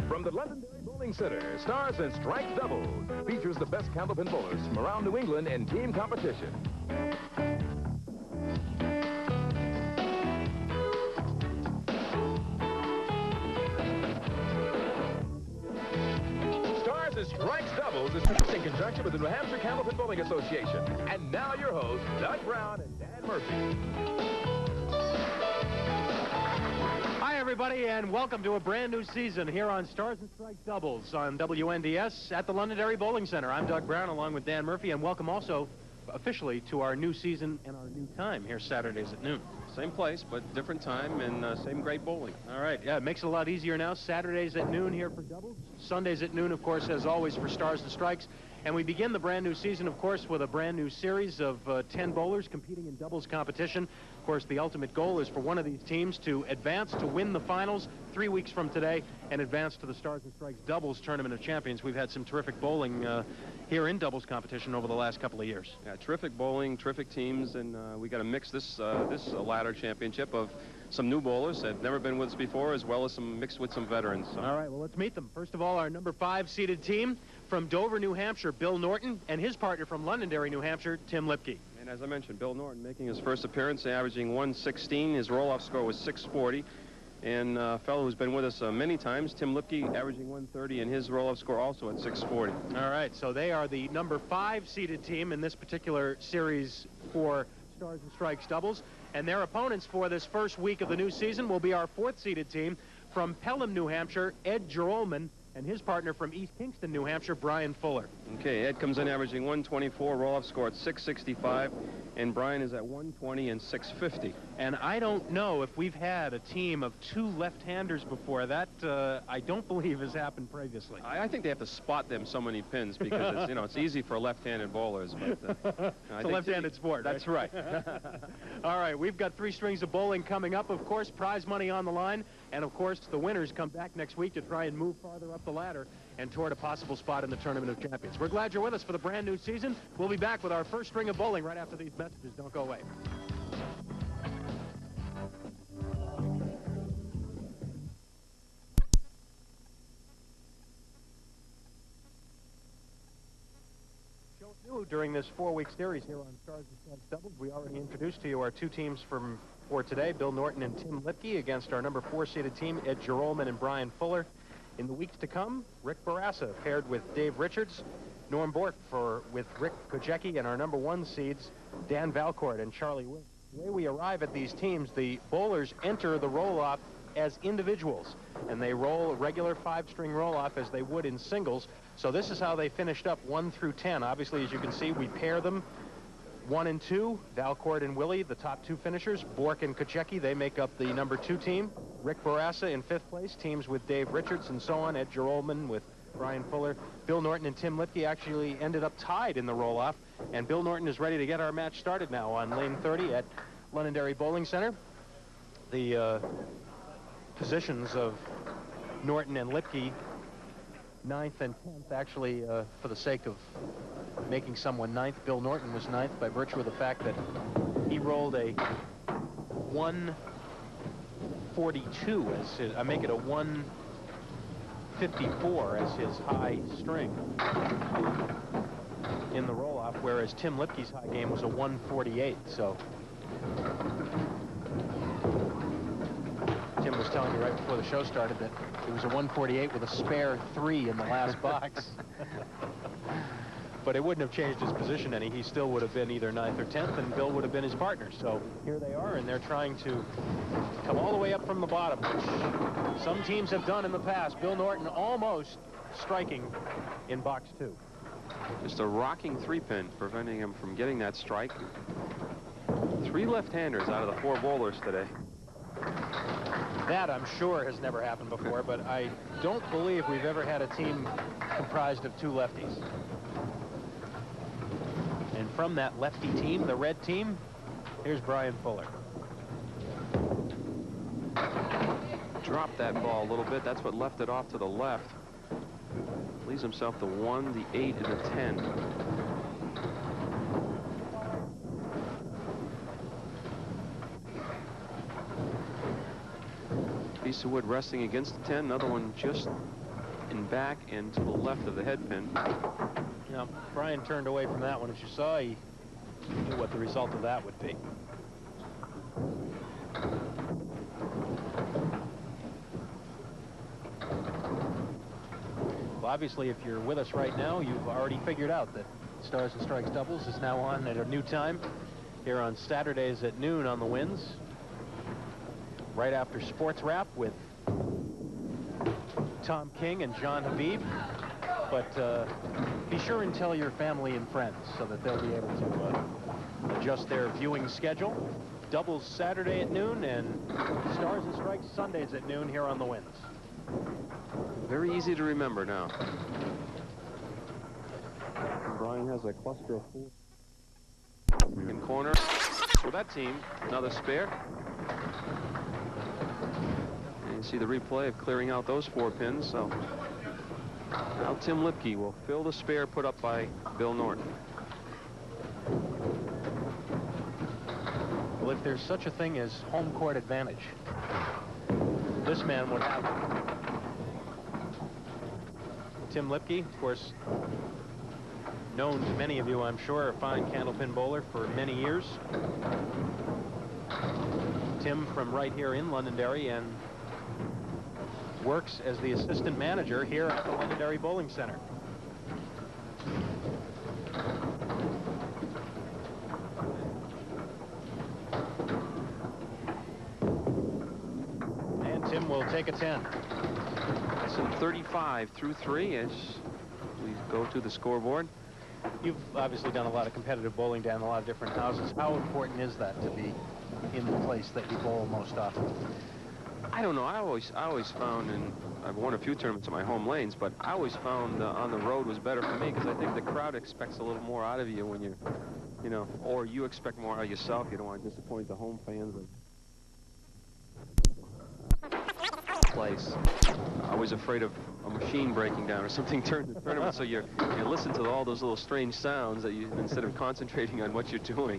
From the Londonderry Bowling Center, Stars and Stripes Doubles features the best candlepin bowlers from around New England in team competition. Stars and Stripes Doubles is produced in conjunction with the New Hampshire Candlepin Bowling Association. And now your hosts, Doug Brown and Dan Murphy. Hi, everybody, and welcome to a brand new season here on Stars and Stripes Doubles on WNDS at the Londonderry Bowling Center. I'm Doug Brown along with Dan Murphy, and welcome also officially to our new season and our new time here Saturdays at noon. Same place, but different time and same great bowling. All right, yeah, it makes it a lot easier now. Saturdays at noon here for doubles. Sundays at noon, of course, as always, for Stars and Strikes. And we begin the brand new season, of course, with a brand new series of 10 bowlers competing in doubles competition. Of course, the ultimate goal is for one of these teams to advance to win the finals 3 weeks from today and advance to the Stars and Strikes Doubles Tournament of Champions. We've had some terrific bowling here in doubles competition over the last couple of years. Yeah, terrific bowling, terrific teams, and we got to mix this ladder championship of some new bowlers that have never been with us before, as well as some mixed with some veterans. So. All right, well, let's meet them. First of all, our number 5 seeded team from Dover, New Hampshire, Bill Norton, and his partner from Londonderry, New Hampshire, Tim Lipke. And as I mentioned, Bill Norton making his first appearance, averaging 116. His roll-off score was 640. And a fellow who's been with us many times, Tim Lipke, averaging 130, and his roll-off score also at 640. All right, so they are the number 5 seeded team in this particular series for Stars and Strikes Doubles. And their opponents for this first week of the new season will be our 4th seeded team from Pelham, New Hampshire, Ed Joralmon, and his partner from East Kingston, New Hampshire, Brian Fuller. Okay, Ed comes in averaging 124, roll-off score at 665, and Brian is at 120 and 650. And I don't know if we've had a team of 2 left-handers before. That I don't believe has happened previously. I think they have to spot them so many pins because it's, it's easy for left-handed bowlers. But it's a left-handed sport. That's right. All right, we've got 3 strings of bowling coming up. Of course, prize money on the line. And, of course, the winners come back next week to try and move farther up the ladder and toward a possible spot in the Tournament of Champions. We're glad you're with us for the brand new season. We'll be back with our first string of bowling right after these messages. Don't go away. During this 4-week series here on Stars and Stripes Doubles, we already introduced to you our 2 teams for today, Bill Norton and Tim Lipke, against our number 4 seeded team, Ed Joralmon and Brian Fuller. In the weeks to come, Rick Barassa paired with Dave Richards, Norm Bork with Rick Kojecki, and our number 1 seeds, Dan Valcourt and Charlie Will. The way we arrive at these teams, the bowlers enter the roll-off as individuals, and they roll a regular 5-string roll-off as they would in singles. So this is how they finished up 1 through 10. Obviously, as you can see, we pair them 1 and 2. Valcourt and Willie, the top 2 finishers. Bork and Kojecki, they make up the number 2 team. Rick Barassa in 5th place, teams with Dave Richards and so on. Ed Joralmon with Brian Fuller. Bill Norton and Tim Lipke actually ended up tied in the roll-off. And Bill Norton is ready to get our match started now on lane 30 at Londonderry Bowling Center. The positions of Norton and Lipke, 9th and 10th, actually, for the sake of making someone 9th, Bill Norton was 9th by virtue of the fact that he rolled a 142 as his, I make it a 154 as his high string in the roll-off, whereas Tim Lipke's high game was a 148. So Tim was telling me right before the show started that it was a 148 with a spare 3 in the last box. But it wouldn't have changed his position any. He still would have been either 9th or 10th, and Bill would have been his partner. So here they are, and they're trying to come all the way up from the bottom, which some teams have done in the past. Bill Norton almost striking in box 2. Just a rocking 3-pin preventing him from getting that strike. 3 left-handers out of the 4 bowlers today. That, I'm sure, has never happened before, but I don't believe we've ever had a team comprised of 2 lefties. And from that lefty team, the red team, here's Brian Fuller. dropped that ball a little bit. That's what left it off to the left. Leaves himself the 1, the 8, and the 10. Piece of wood resting against the 10. Another one just in back and to the left of the head pin. Now, Brian turned away from that one. As you saw, he knew what the result of that would be. Well, obviously, if you're with us right now, you've already figured out that Stars and Strikes Doubles is now on at a new time here on Saturdays at noon on the Winds, right after Sports Wrap with Tom King and John Habib. But be sure and tell your family and friends so that they'll be able to adjust their viewing schedule. Doubles Saturday at noon and Stars and Strikes Sundays at noon here on the Winds. Very easy to remember now. Brian has a cluster of 4 in corner. For that team, another spare. And you see the replay of clearing out those 4 pins. So now Tim Lipke will fill the spare put up by Bill Norton. Well, if there's such a thing as home court advantage, this man would have it. Tim Lipke, of course, known to many of you, I'm sure, a fine candlepin bowler for many years. Tim from right here in Londonderry and works as the assistant manager here at the Londonderry Bowling Center. And Tim will take a 10. Some 35 through 3 as we go to the scoreboard. You've obviously done a lot of competitive bowling down a lot of different houses. How important is that to be in the place that you bowl most often? I don't know. I always found, and I've won a few tournaments at my home lanes, but I always found on the road was better for me because I think the crowd expects a little more out of you when you're, you know, or you expect more out of yourself. You don't want to disappoint the home fans. Place. I was afraid of a machine breaking down or something during the tournament, so you listen to all those little strange sounds that you, instead of concentrating on what you're doing.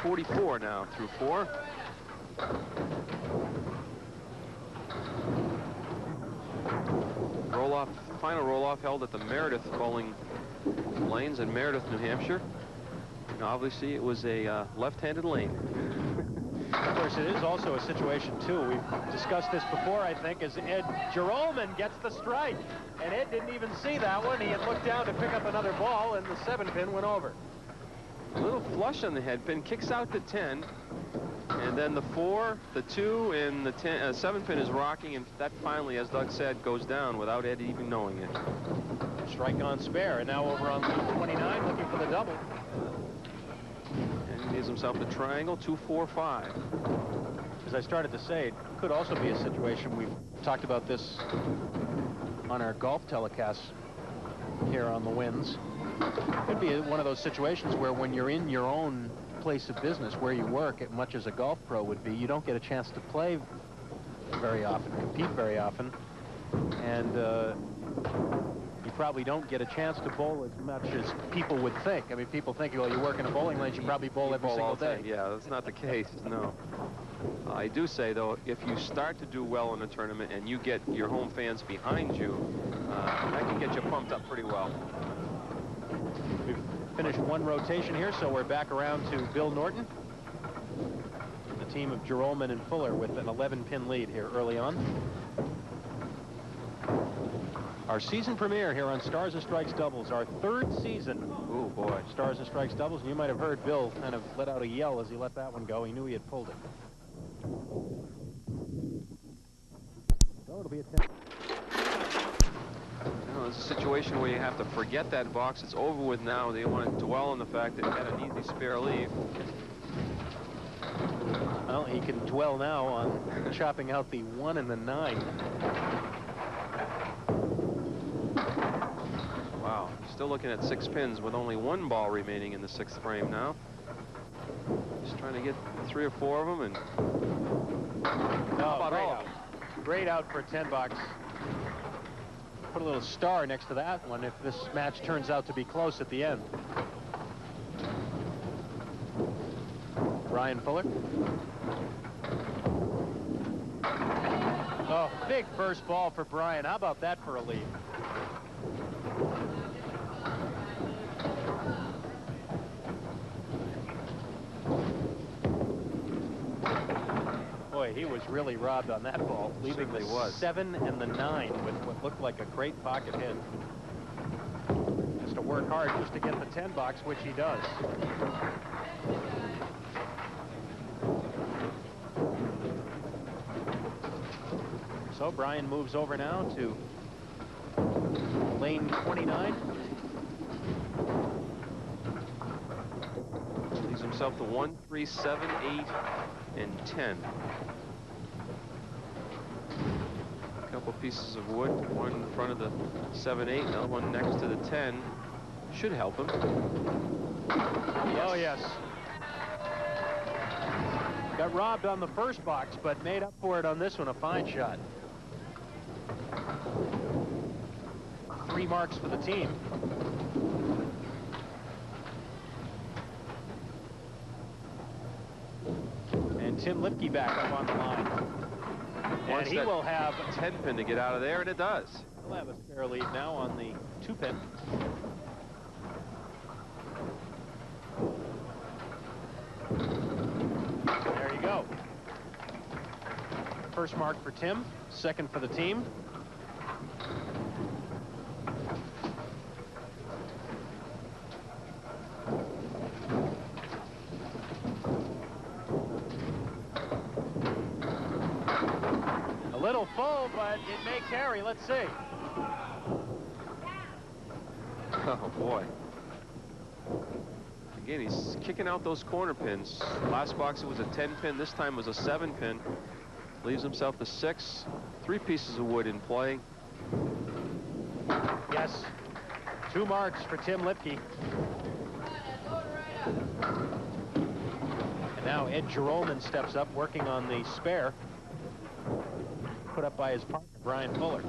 .44 now through 4. Roll-off, final roll-off held at the Meredith Bowling Lanes in Meredith, New Hampshire. And obviously, it was a left-handed lane. Of course, it is also a situation, too. We've discussed this before, I think, as Ed Joralmon gets the strike. And Ed didn't even see that one. He had looked down to pick up another ball, and the 7-pin went over. A little flush on the head pin, kicks out the 10. And then the 4, the 2, and the 7-pin is rocking, and that finally, as Doug said, goes down without Ed even knowing it. Strike on spare, and now over on lead 29, looking for the double. And he gives himself the triangle, 2, 4, 5. As I started to say, it could also be a situation, we've talked about this on our golf telecasts here on the Winds. Could be one of those situations where when you're in your own place of business where you work, much as a golf pro would be, you don't get a chance to play very often, compete very often, and you probably don't get a chance to bowl as much as people would think. I mean, people think, well, you work in a bowling lane, you probably bowl every single day. Yeah, that's not the case, no. I do say, though, if you start to do well in a tournament and you get your home fans behind you, that can get you pumped up pretty well. We've finished one rotation here, so we're back around to Bill Norton. The team of Joralmon and Fuller with an 11-pin lead here early on. Our season premiere here on Stars and Strikes Doubles, our 3rd season. Oh, boy. Stars and Strikes Doubles, and you might have heard Bill kind of let out a yell as he let that one go. He knew he had pulled it. So it'll be a 10. You know, it's a situation where you have to forget that box. It's over with now. They want to dwell on the fact that he had an easy spare leave. Well, he can dwell now on chopping out the 1 and the 9. Wow. Still looking at 6 pins with only 1 ball remaining in the 6th frame now. Just trying to get 3 or 4 of them, and how about great all out. Great out for 10 bucks. Put a little star next to that one if this match turns out to be close at the end. Brian Fuller. Oh, big first ball for Brian. How about that for a lead? Boy, he was really robbed on that ball, leaving the 7 and the 9 with what looked like a great pocket hit. Has to work hard just to get the 10 bucks, which he does. So Brian moves over now to lane 29. leaves himself the 1, 3, 7, 8, and 10. A couple pieces of wood, one in front of the 7, 8, another one next to the 10. Should help him. Oh, yes. Got robbed on the first box, but made up for it on this one. A fine shot. 3 marks for the team. And Tim Lipke back up on the line. And he will have a 10 pin to get out of there, and it does. He'll have a spare lead now on the 2 pin. There you go. First mark for Tim, second for the team. A little full, but it may carry. Let's see. Oh, boy. Again, he's kicking out those corner pins. Last box, it was a 10 pin. This time was a 7 pin. Leaves himself the 6. 3 pieces of wood in play. Yes. 2 marks for Tim Lipke. And now Ed Joralmon steps up, working on the spare. Put up by his partner, Brian Fuller.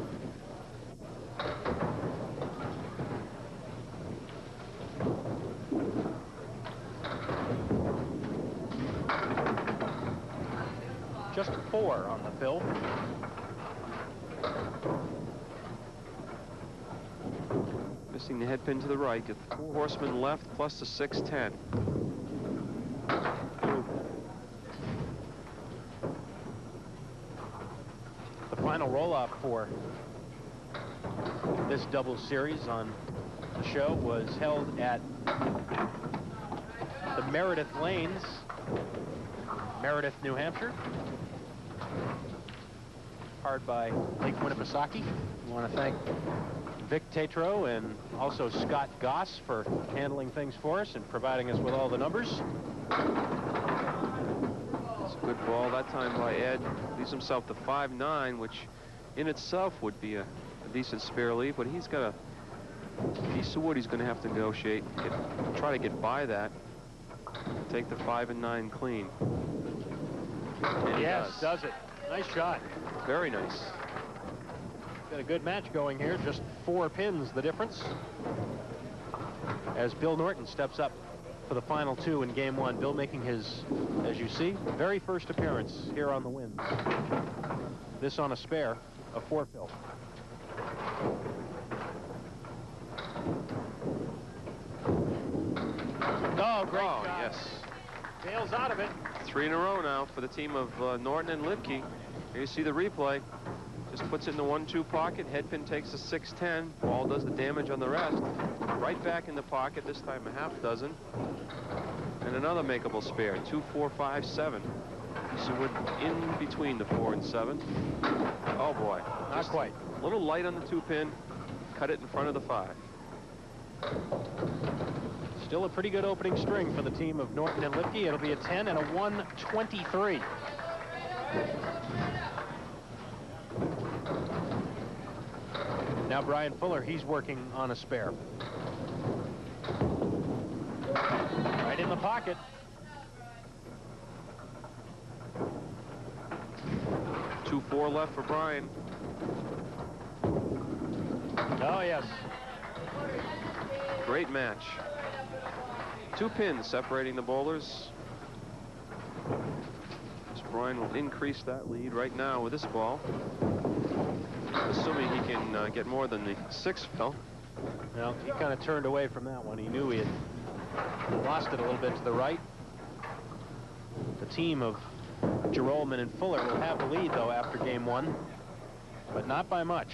Just 4 on the fill. Missing the head pin to the right. Get 4 horsemen left plus the 6-10. The final roll-off for this double series on the show was held at the Meredith Lanes, Meredith, New Hampshire. Hard by Lake Winnipesaukee. I want to thank Vic Tatro and also Scott Goss for handling things for us and providing us with all the numbers. It's a good ball that time by Ed. Leaves himself the 5-9, which in itself would be a decent spare lead, but he's got a piece of wood he's going to have to negotiate. Try to get by that. Take the 5 and 9 clean. And yes, does it. Nice shot. Very nice. Got a good match going here. Just 4 pins the difference. As Bill Norton steps up for the final 2 in game 1. Bill making his, as you see, very first appearance here on the Winds. This on a spare, a 4-fill. Oh, great shot. Yes. Bails out of it. 3 in a row now for the team of Norton and Lipke. Here you see the replay. Just puts it in the 1-2 pocket. Headpin takes the 6-10. Ball does the damage on the rest. Right back in the pocket, this time a half dozen. And another makeable spare. 2, 4, 5, 7. Piece of wood in between the 4 and 7. Oh boy. Not quite. A little light on the 2-pin. Cut it in front of the 5. Still a pretty good opening string for the team of Norton and Lipke. It'll be a 10 and a 123. Now Brian Fuller, he's working on a spare. pocket. .24 left for Brian. Oh, yes. Great match. 2 pins separating the bowlers. So Brian will increase that lead right now with this ball, assuming he can get more than the 6, Phil. Well, he kind of turned away from that one. He knew he had lost it a little bit to the right. The team of Joralmon and Fuller will have the lead, though, after game 1, but not by much.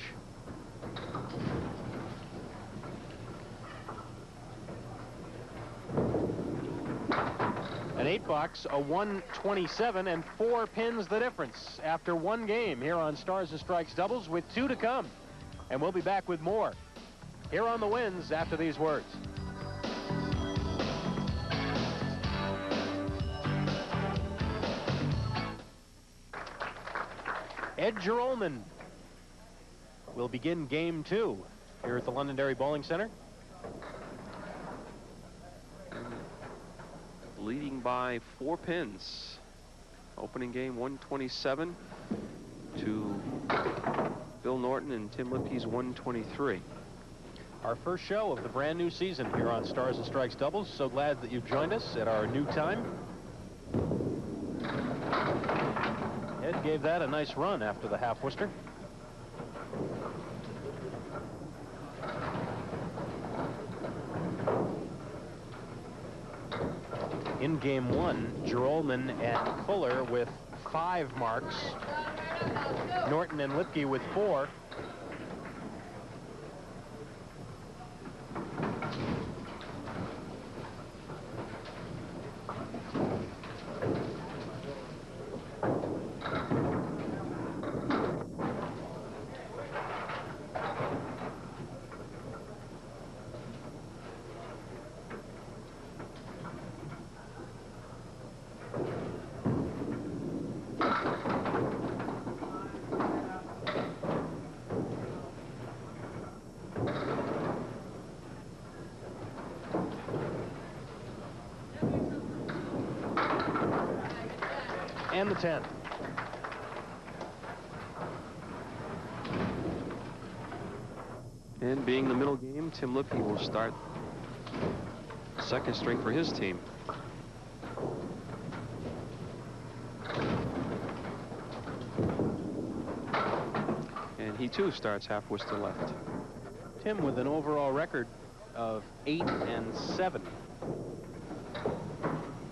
An 8-box, a 127, and 4 pins the difference after 1 game here on Stars and Strikes Doubles, with 2 to come. And we'll be back with more here on The Wins after these words. Ed Joralmon will begin game 2 here at the Londonderry Bowling Center. Leading by 4 pins. Opening game 127 to Bill Norton and Tim Lipke's 123. Our first show of the brand new season here on Stars and Strikes Doubles. So glad that you've joined us at our new time. Ed gave that a nice run after the half Worcester. In game 1, Joralmon and Fuller with 5 marks. Norton and Lipke with 4. And the 10. And being the middle game, Tim Lipke will start second string for his team. And he too starts half Worcester left. Tim with an overall record of 8-7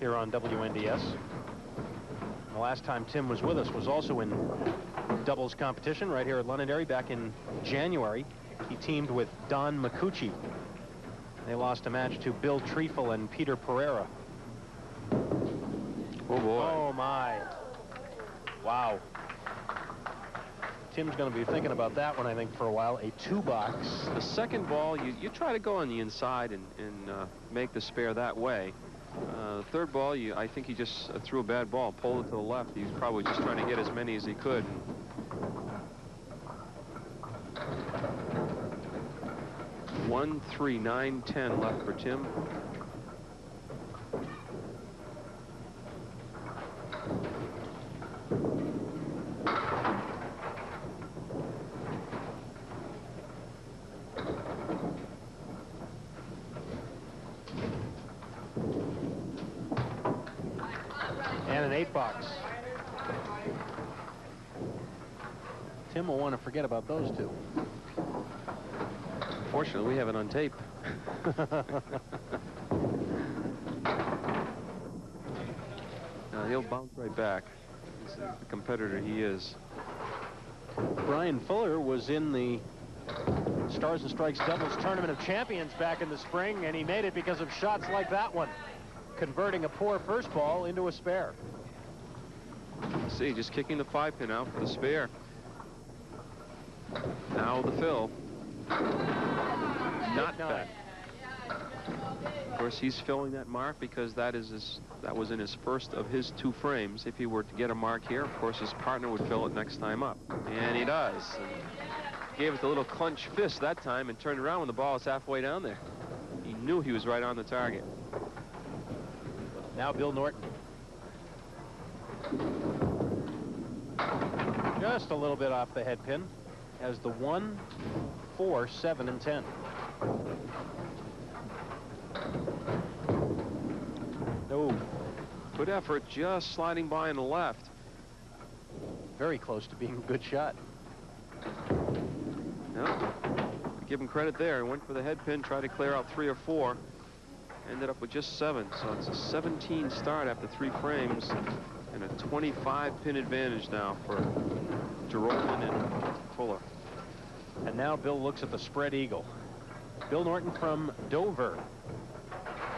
here on WNDS. The last time Tim was with us was also in doubles competition right here at Londonderry back in January. He teamed with Don McCucci. They lost a match to Bill Treefel and Peter Pereira. Oh, boy. Oh, my. Wow. Tim's going to be thinking about that one, I think, for a while. A 2-box. The second ball, you try to go on the inside and make the spare that way. The third ball, I think he just threw a bad ball, pulled it to the left. He was probably just trying to get as many as he could. 1, 3, 9, 10 left for Tim. And an 8-box. Tim will want to forget about those 2. Fortunately, we have it on tape. He'll bounce right back. He's the competitor he is. Brian Fuller was in the Stars and Strikes Doubles Tournament of Champions back in the spring, and he made it because of shots like that one, converting a poor first ball into a spare. See, just kicking the 5-pin out for the spare. Now the fill. Not bad. Of course, he's filling that mark because that was in his first of his 2 frames. If he were to get a mark here, of course, his partner would fill it next time up. And he does. And gave it the little clench fist that time and turned around when the ball was halfway down there. He knew he was right on the target. Now Bill Norton. Just a little bit off the head pin as the 1, 4, 7, and 10. No. Good effort, just sliding by on the left. Very close to being a good shot. No. Give him credit there. He went for the head pin, tried to clear out 3 or 4. Ended up with just 7. So it's a 17 start after 3 frames and a 25 pin advantage now for Joralmon and Fuller. And now Bill looks at the spread eagle. Bill Norton from Dover.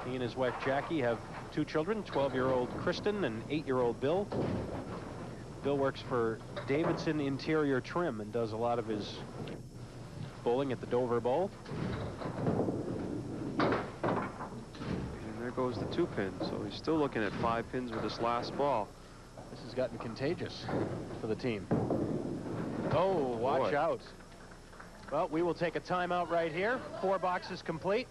He and his wife Jackie have 2 children, 12-year-old Kristen and 8-year-old Bill. Bill works for Davidson Interior Trim and does a lot of his bowling at the Dover Bowl. And there goes the 2 pin. So he's still looking at 5 pins with this last ball. This has gotten contagious for the team. Oh, watch out. Well, we will take a timeout right here. 4 boxes complete.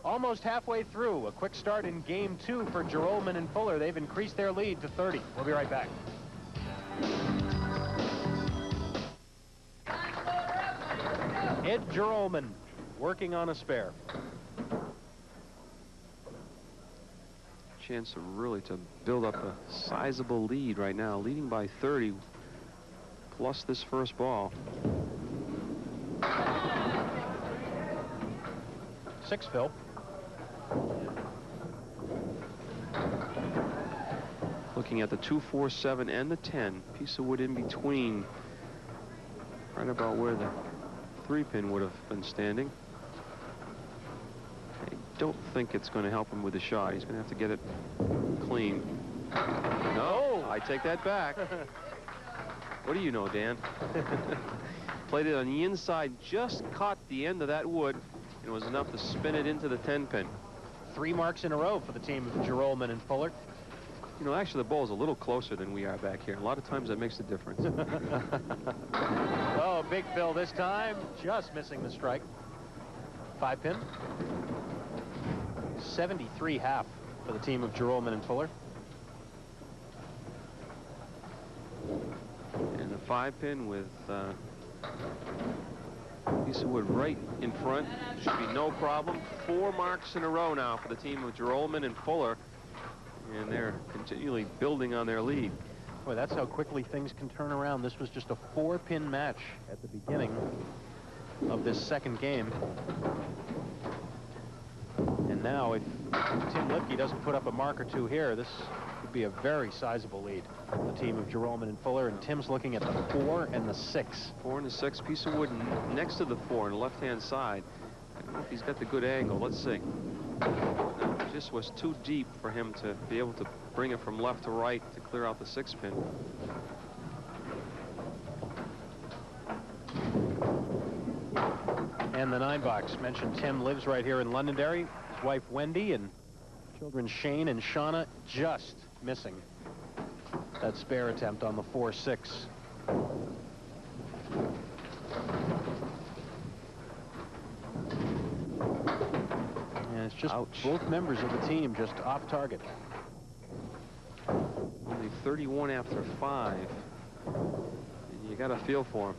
Almost halfway through. A quick start in game 2 for Joralmon and Fuller. They've increased their lead to 30. We'll be right back. Ed Joralmon working on a spare. Chance to build up a sizable lead right now, leading by 30 plus this first ball. 6, Phil. Looking at the 2, 4, 7 and the 10, piece of wood in between, right about where the 3 pin would have been standing. I don't think it's going to help him with the shot. He's going to have to get it clean. No, I take that back. What do you know, Dan? Played it on the inside, just caught the end of that wood, and it was enough to spin it into the 10 pin. 3 marks in a row for the team of Joralmon and Fuller. You know, actually, the ball's a little closer than we are back here. A lot of times that makes a difference. Oh, big Phil this time, just missing the strike. 5 pin. 73 half for the team of Joralmon and Fuller. And the 5 pin with piece of wood right in front. Should be no problem. 4 marks in a row now for the team of Joralmon and Fuller. And they're continually building on their lead. Boy, that's how quickly things can turn around. This was just a 4-pin match at the beginning of this second game. And now, if Tim Lipke doesn't put up a mark or 2 here, this would be a very sizable lead for the team of Joralmon and Fuller. And Tim's looking at the 4 and the 6. 4 and the 6, piece of wood next to the 4 on the left-hand side. I don't know if he's got the good angle. Let's see. No, it just was too deep for him to be able to bring it from left to right to clear out the 6 pin. And the 9 box. Mentioned Tim lives right here in Londonderry. His wife Wendy and children Shane and Shauna just missing that spare attempt on the 4-6. And it's just both members of the team just off target. Only 31 after 5. And you got a feel for him.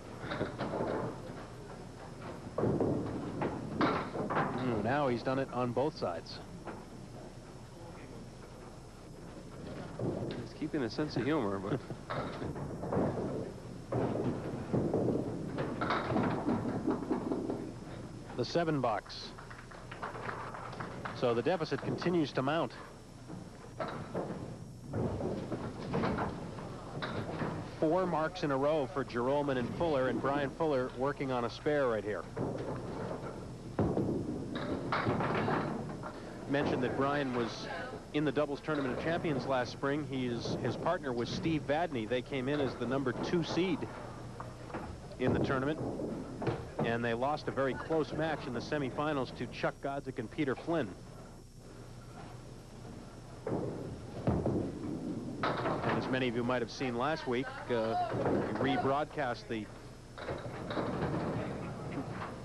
Now he's done it on both sides. He's keeping a sense of humor, but the 7 box. So the deficit continues to mount. Four marks in a row for Joralmon and Fuller, and Brian Fuller working on a spare right here. Mentioned that Brian was in the doubles tournament of champions last spring. His partner was Steve Vadney. They came in as the number 2 seed in the tournament, and they lost a very close match in the semifinals to Chuck Godzik and Peter Flynn. And as many of you might have seen last week, we rebroadcast the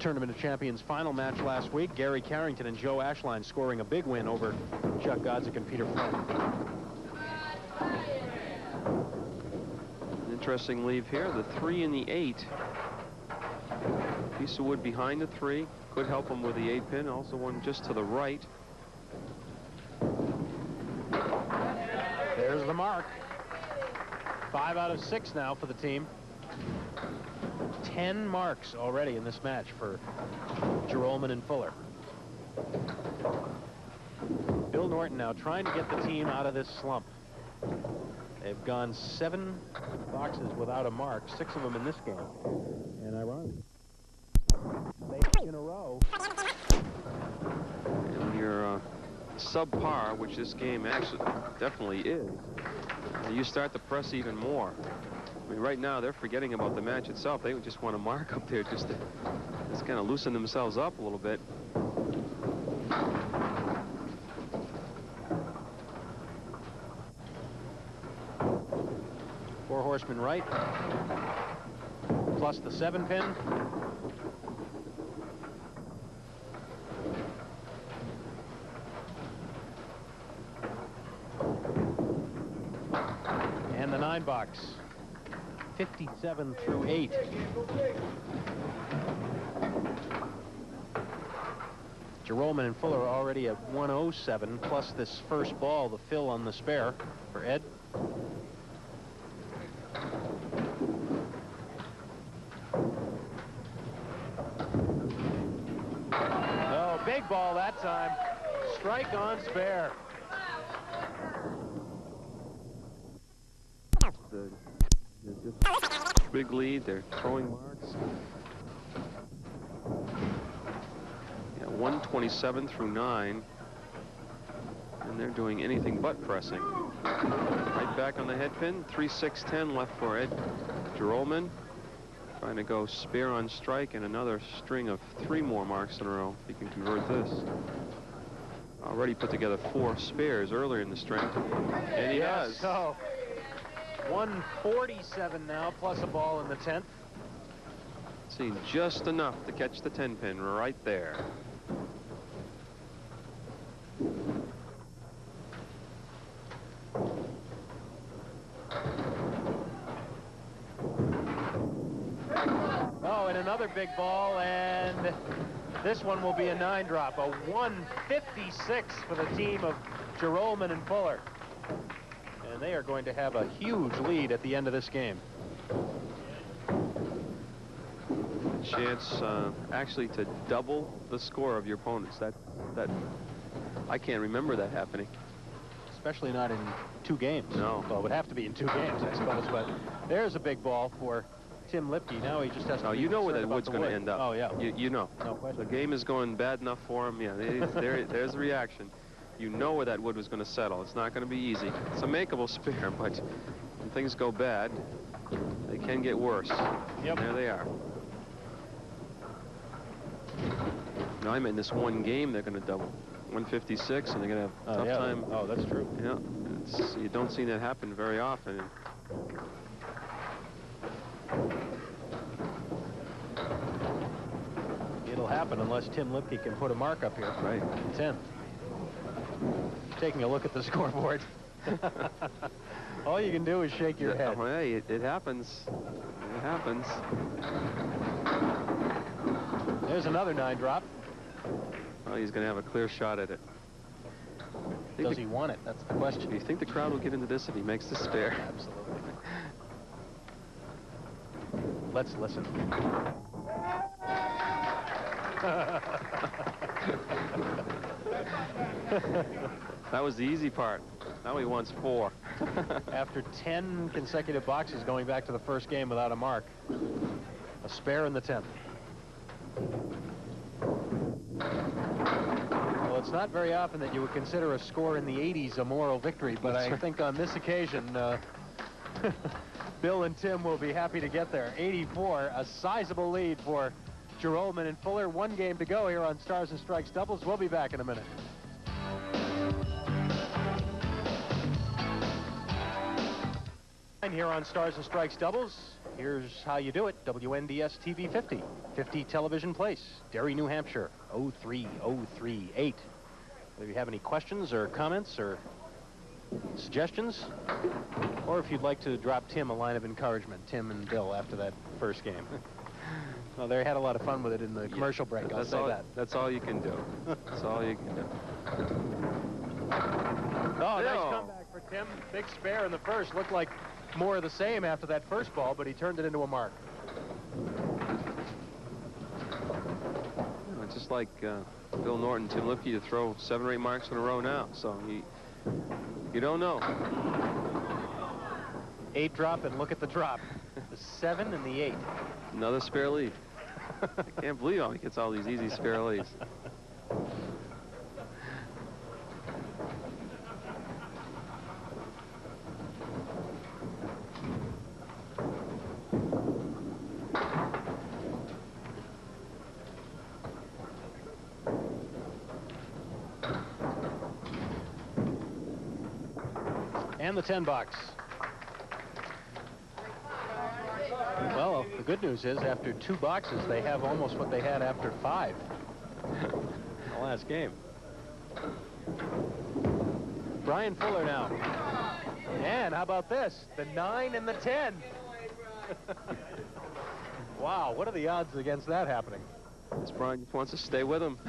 Tournament of Champions final match last week. Gary Carrington and Joe Ashline scoring a big win over Chuck Godzik and Peter Flynn. Interesting leave here. The 3 and the 8. Piece of wood behind the 3 could help him with the 8-pin. Also one just to the right. There's the mark. 5 out of 6 now for the team. 10 marks already in this match for Joralmon and Fuller. Bill Norton now trying to get the team out of this slump. They've gone 7 boxes without a mark, 6 of them in this game. And ironically, they in a row. And you're subpar, which this game actually definitely is. You start to press even more. I mean, right now they're forgetting about the match itself. They would just want to mark up there just to kind of loosen themselves up a little bit. Four horsemen right, plus the 7-pin. And the 9 box. 57 through 8. Joralmon and Fuller are already at 107, plus this first ball, the fill on the spare for Ed. Oh, big ball that time. Strike on spare. Big lead. They're throwing marks. Yeah, 127 through 9. And they're doing anything but pressing. Right back on the head pin. 3-6-10 left for Ed Joralmon. Trying to go spare on strike and another string of 3 more marks in a row. He can convert this. Already put together 4 spares earlier in the string. And he does. So 147 now, plus a ball in the 10th. Seen just enough to catch the 10-pin right there. Oh, and another big ball, and this one will be a 9-drop. A 156 for the team of Joralmon and Fuller. And they are going to have a huge lead at the end of this game. Chance actually to double the score of your opponents. That I can't remember that happening. Especially not in 2 games. No. Well, it would have to be in 2 games, I suppose. But there's a big ball for Tim Lipke. Now he just has to. Oh, you know where that wood's going to end up. Oh, yeah. You know. No question. The game is going bad enough for him. Yeah, there's the reaction. You know where that wood was going to settle. It's not going to be easy. It's a makeable spare, but when things go bad, they can get worse. Yep. There they are. Now, I mean, in this one game, they're going to double 156, and they're going to have a tough time. Oh, that's true. Yeah, you don't see that happen very often. It'll happen unless Tim Lipke can put a mark up here. Right. 10. Taking a look at the scoreboard. All you can do is shake your head. Hey, it happens. It happens. There's another 9-drop. Well, he's going to have a clear shot at it. Does he want it? That's the question. Do you think the crowd will get into this if he makes the spare? Absolutely. Let's listen. That was the easy part. Now he wants 4. After 10 consecutive boxes going back to the first game without a mark. A spare in the 10th. Well, it's not very often that you would consider a score in the 80s a moral victory, but I think on this occasion, Bill and Tim will be happy to get there. 84, a sizable lead for Joralmon and Fuller. 1 game to go here on Stars and Strikes Doubles. We'll be back in a minute. Here on Stars and Strikes Doubles, Here's how you do it. WNDS TV 50. 50 Television Place, Derry, New Hampshire, 03038. If you have any questions or comments or suggestions, or if you'd like to drop Tim a line of encouragement, Tim and Bill, after that first game. Well, they had a lot of fun with it in the commercial break, I'll say that. That's all you can do. That's all you can do. Oh, nice comeback for Tim. Big spare in the first. Looked like more of the same after that first ball, but he turned it into a mark. It's just like Bill Norton, Tim Lipke to throw 7 or 8 marks in a row now, so you don't know. 8 drop, and look at the drop. The 7 and the 8. Another spare lead. I can't believe how he gets all these easy spare leads. And the 10 box. Well, the good news is after 2 boxes, they have almost what they had after 5 in the last game. Brian Fuller now. And how about this? The 9 and the 10. Wow, what are the odds against that happening? This Brian just wants to stay with him.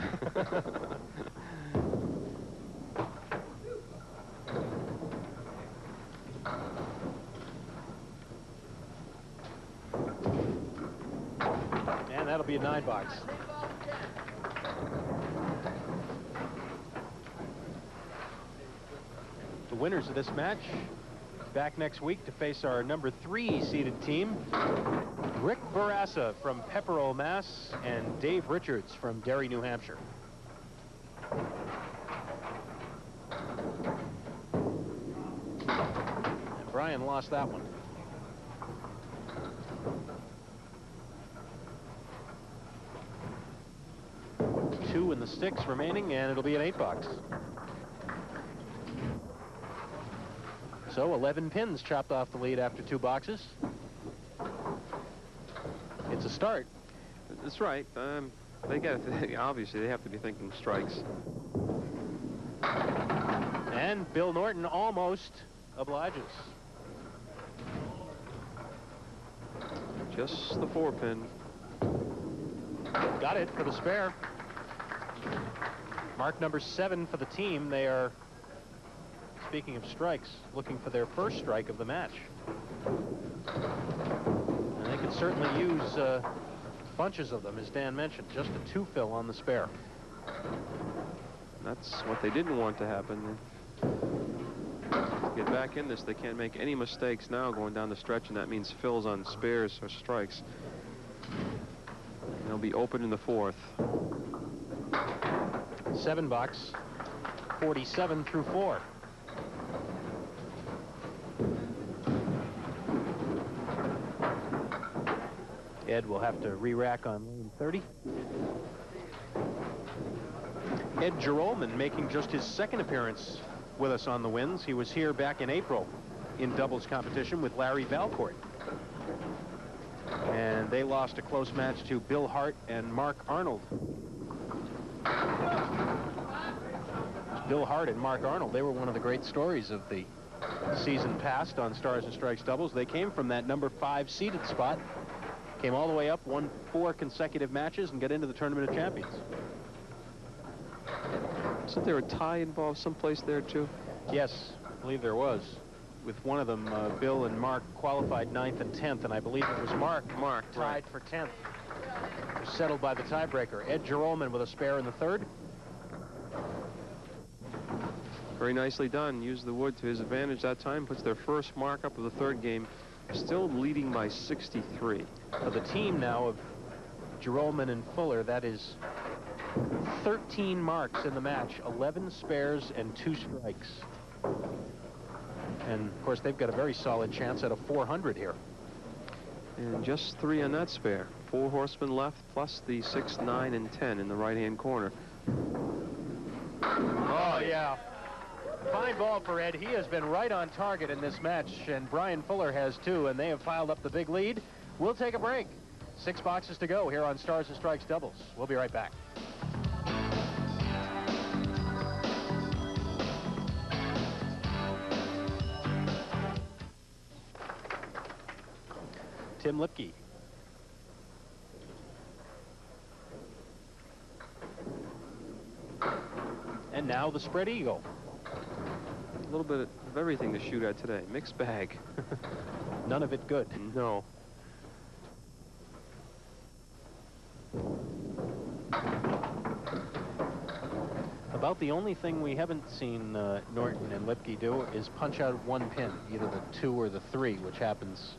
That'll be a 9 box. The winners of this match back next week to face our number 3 seeded team, Rick Barassa from Pepperell, Mass, and Dave Richards from Derry, New Hampshire. And Brian lost that one. In the 6 remaining, and it'll be an 8 box. So 11 pins chopped off the lead after 2 boxes. It's a start. That's right. They got obviously they have to be thinking strikes. And Bill Norton almost obliges. Just the 4 pin. Got it for the spare. Mark number 7 for the team. They are, speaking of strikes, looking for their first strike of the match. And they could certainly use bunches of them, as Dan mentioned. Just a 2 fill on the spare. That's what they didn't want to happen. To get back in this, they can't make any mistakes now going down the stretch, and that means fills on spares or strikes. And they'll be open in the 4th. 7 box, 47 through 4. Ed will have to re-rack on lane 30. Ed Joralmon making just his 2nd appearance with us on the Winds. He was here back in April in doubles competition with Larry Valcourt. And they lost a close match to Bill Hart and Mark Arnold. Bill Hart and Mark Arnold, they were one of the great stories of the season past on Stars and Strikes doubles. They came from that number 5 seeded spot, came all the way up, won 4 consecutive matches, and got into the Tournament of Champions. Isn't there a tie involved someplace there, too? Yes, I believe there was. With one of them, Bill and Mark qualified 9th and 10th, and I believe it was Mark tied right for 10th. It was settled by the tiebreaker. Ed Joralmon with a spare in the 3rd. Very nicely done. Used the wood to his advantage that time. Puts their first mark up of the 3rd game. Still leading by 63. For the team now of Joralmon and Fuller, that is 13 marks in the match. 11 spares and 2 strikes. And, of course, they've got a very solid chance at a 400 here. And just 3 on that spare. 4 horsemen left, plus the 6, 9, and 10 in the right-hand corner. Oh, yeah. Fine ball for Ed. He has been right on target in this match, and Brian Fuller has too, and they have piled up the big lead. We'll take a break. 6 boxes to go here on Stars and Strikes Doubles. We'll be right back. Tim Lipke. And now the spread eagle. A little bit of everything to shoot at today. Mixed bag. None of it good. No. About the only thing we haven't seen Norton and Lipke do is punch out one pin, either the 2 or the 3, which happens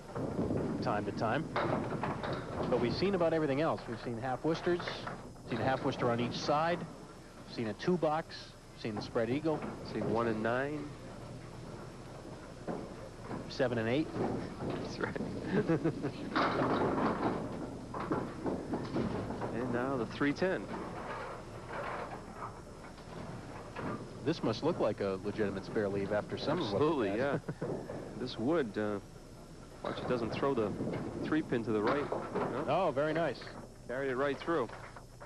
time to time. But we've seen about everything else. We've seen half Worcesters, seen a half Worcester on each side, seen a 2-box, seen the spread eagle, Seen 1 and 9. 7 and 8. That's right. And now the 310. This must look like a legitimate spare leave after some of what Absolutely, we've yeah. had. This wood, watch it doesn't throw the 3-pin to the right. No, Oh, very nice. carry it right through.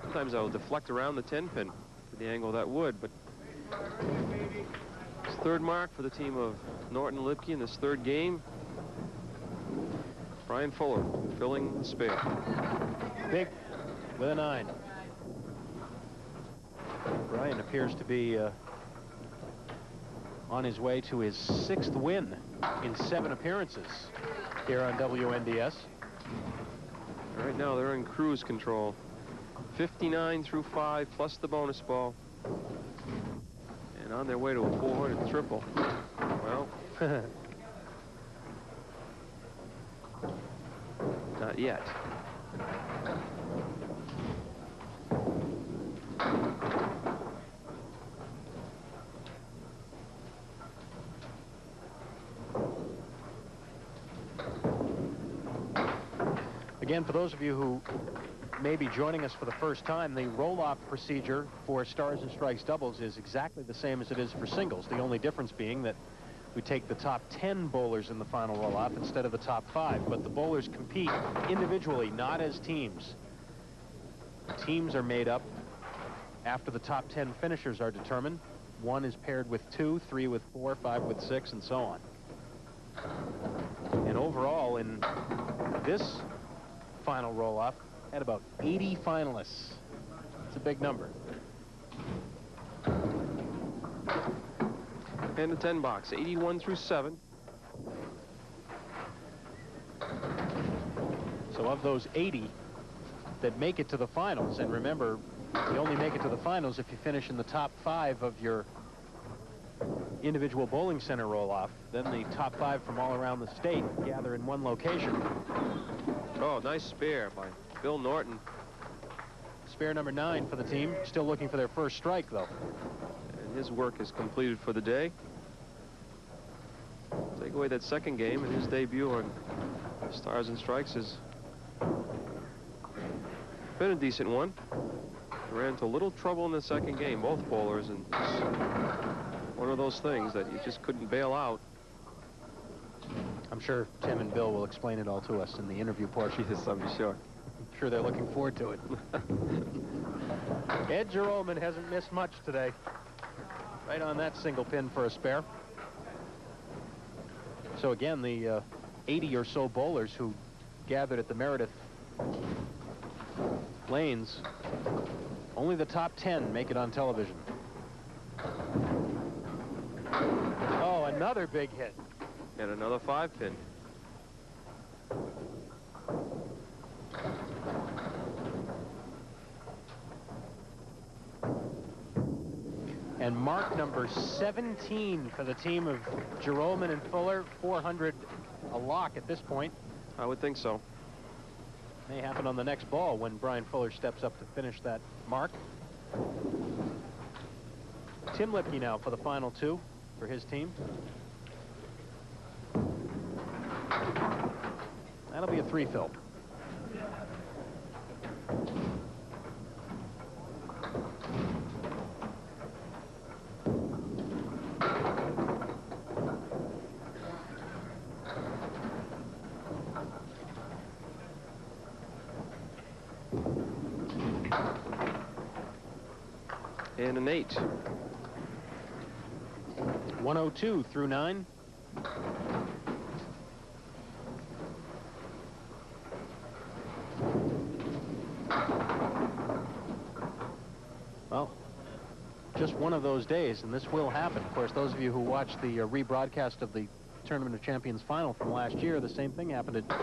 Sometimes I'll deflect around the 10-pin to the angle that would, but it's 3rd mark for the team of Norton and Lipke in this 3rd game. Brian Fuller filling the spare. Big with a 9. Brian appears to be on his way to his 6th win in 7 appearances here on WNDS. Right now they're in cruise control. 59 through 5 plus the bonus ball. And on their way to a 400 triple. Well, not yet. Again, for those of you who may be joining us for the first time, the roll-off procedure for Stars and Strikes doubles is exactly the same as it is for singles. The only difference being that we take the top 10 bowlers in the final roll-off instead of the top 5. But the bowlers compete individually, not as teams. The teams are made up after the top 10 finishers are determined. 1 is paired with 2, 3 with 4, 5 with 6, and so on. And overall, in this final roll-off, had about 80 finalists. It's a big number. And the 10 box, 81 through 7. So of those 80 that make it to the finals, and remember, you only make it to the finals if you finish in the top 5 of your individual bowling center roll-off. Then the top 5 from all around the state gather in one location. Oh, nice spare by Bill Norton. Spare number 9 for the team. Still looking for their first strike, though. And his work is completed for the day. Take away that 2nd game, and his debut on Stars and Strikes has been a decent one. Ran into a little trouble in the 2nd game, both bowlers, and it's one of those things that you just couldn't bail out. I'm sure Tim and Bill will explain it all to us in the interview portion. Yes, I'm sure. I'm sure they're looking forward to it. Ed Joralmon hasn't missed much today. Right on that single pin for a spare. So again, the 80 or so bowlers who gathered at the Meredith lanes, only the top 10 make it on television. Oh, another big hit. And another 5-pin. And mark number 17 for the team of Joralmon and Fuller. 400 a lock at this point. I would think so. May happen on the next ball when Brian Fuller steps up to finish that mark. Tim Lipke now for the final 2 for his team. That'll be a 3-fill. and an 8. 102 through 9. Well, just one of those days, and this will happen. Of course, those of you who watched the rebroadcast of the Tournament of Champions final from last year, the same thing happened to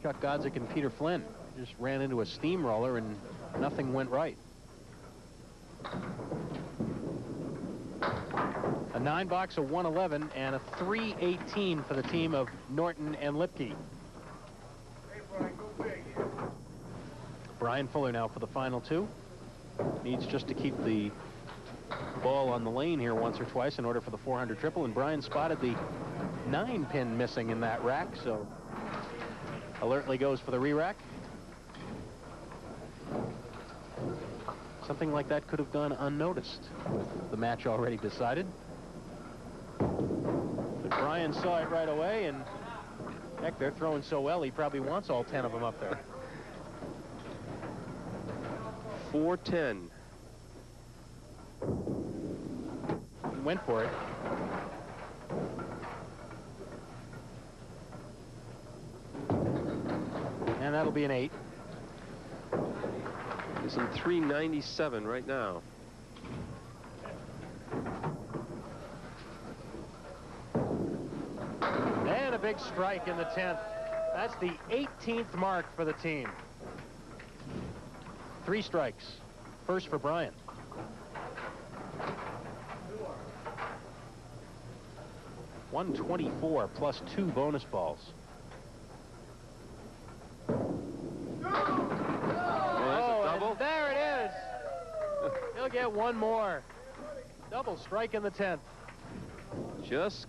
Chuck Godzik and Peter Flynn. Just ran into a steamroller and nothing went right. A 9-box, a 111, and a 318 for the team of Norton and Lipke. Brian Fuller now for the final 2. Needs just to keep the ball on the lane here once or twice in order for the 400 triple, and Brian spotted the 9-pin missing in that rack, so alertly goes for the re-rack. Something like that could have gone unnoticed with the match already decided. But Brian saw it right away, and heck, they're throwing so well, he probably wants all 10 of them up there. 410. Went for it. And that'll be an 8. He's in 397 right now. And a big strike in the 10th. That's the 18th mark for the team. 3 strikes. First for Brian. $124 plus 2 bonus balls. Double. There it is. He'll get one more. Double strike in the 10th. Just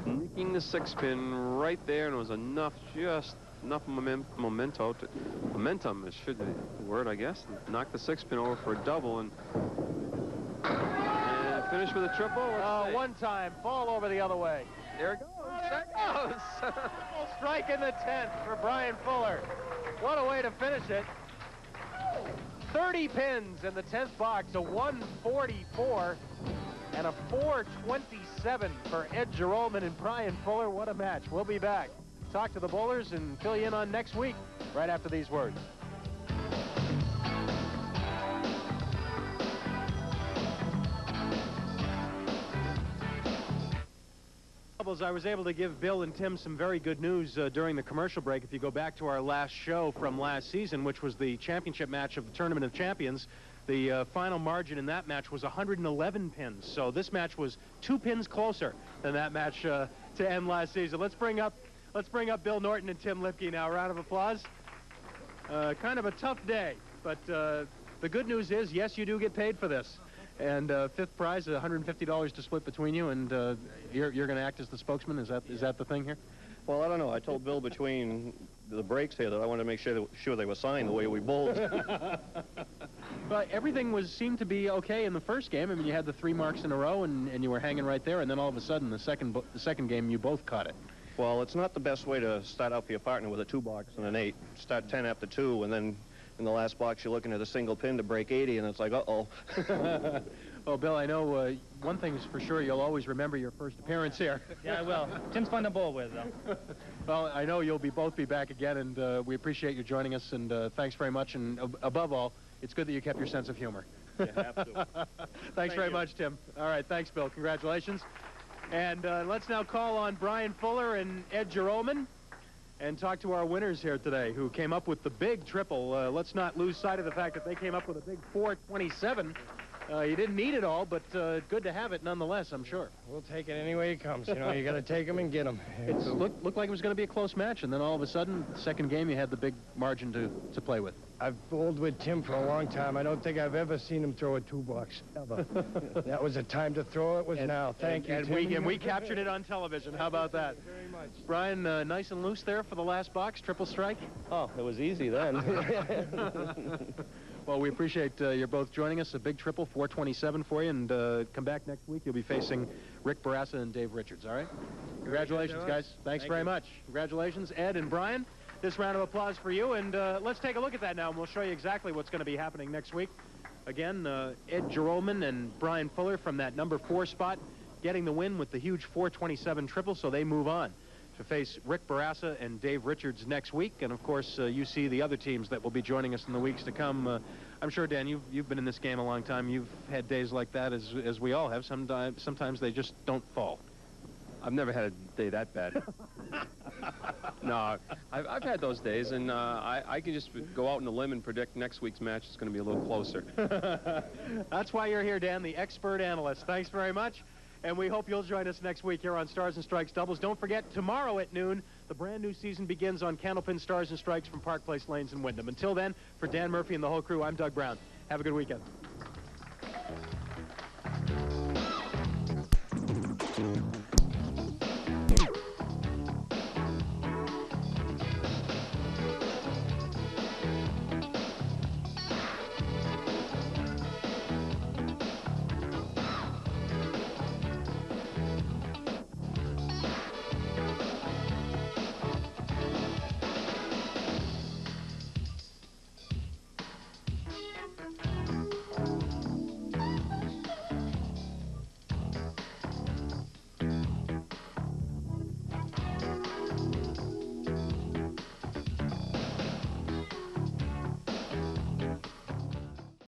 nicking the 6-pin right there, and it was enough, just enough momentum should be the word, I guess. Knock the 6-pin over for a double, and finish with a triple. One time, fall over the other way. There it goes. There it goes. Double strike in the 10th for Brian Fuller. What a way to finish it. 30 pins in the 10th box, a 144 and a 427 for Ed Joralmon and Brian Fuller. What a match. We'll be back. Talk to the bowlers and fill you in on next week right after these words. I was able to give Bill and Tim some very good news during the commercial break. If you go back to our last show from last season, which was the championship match of the Tournament of Champions, the final margin in that match was 111 pins. So this match was 2 pins closer than that match to end last season. Let's bring up Bill Norton and Tim Lipke now. A round of applause. Kind of a tough day, but the good news is, yes, you do get paid for this. And 5th prize, $150 to split between you, and you're going to act as the spokesman. Is that the thing here? Well, I don't know. I told Bill between the breaks here that I wanted to make sure they were signed the way we bowled. But everything seemed to be okay in the first game. I mean, you had the 3 marks in a row, and you were hanging right there, and then all of a sudden, the second game, you both caught it. Well, it's not the best way to start out for your partner with a 2-box and an 8. Start 10 after 2, and then in the last box, you're looking at a single pin to break 80, and it's like, uh-oh. Well, Bill, I know one thing's for sure, you'll always remember your first appearance here. Yeah, I will. Tim's fun to bowl with, though. Well, I know you'll both be back again, and we appreciate you joining us, and thanks very much. And above all, it's good that you kept your sense of humor. You have to. Thanks very much, Tim. All right, thanks, Bill. Congratulations. And let's now call on Brian Fuller and Ed Joralmon and talk to our winners here today, who came up with the big triple. Let's not lose sight of the fact that they came up with a big 427. You didn't need it all, but good to have it nonetheless, I'm sure. We'll take it any way it comes. You know, you got to take them and get them. It looked like it was going to be a close match, and then all of a sudden, the second game, you had the big margin to play with. I've bowled with Tim for a long time. I don't think I've ever seen him throw a 2-box, ever. That was the time to throw it, was now. Thank you, Tim. And we captured it on television. How about that? Thank you very much. Brian, nice and loose there for the last box, triple strike. Oh, it was easy then. Well, we appreciate you both joining us. A big triple, 427 for you, and come back next week. You'll be facing Rick Barassa and Dave Richards, all right? Congratulations, guys. Thanks very much. Congratulations, Ed and Brian. This round of applause for you, and let's take a look at that now, and we'll show you exactly what's going to be happening next week. Again, Ed Joralmon and Brian Fuller from that number 4 spot getting the win with the huge 427 triple, so they move on to face Rick Barassa and Dave Richards next week. And, of course, you see the other teams that will be joining us in the weeks to come. I'm sure, Dan, you've been in this game a long time. You've had days like that, as we all have. Sometimes they just don't fall. I've never had a day that bad. No, I've had those days, and I can just go out on a limb and predict next week's match is going to be a little closer. That's why you're here, Dan, the expert analyst. Thanks very much, and we hope you'll join us next week here on Stars and Strikes Doubles. Don't forget, tomorrow at noon, the brand-new season begins on Candlepin Stars and Strikes from Park Place Lanes in Wyndham. Until then, for Dan Murphy and the whole crew, I'm Doug Brown. Have a good weekend.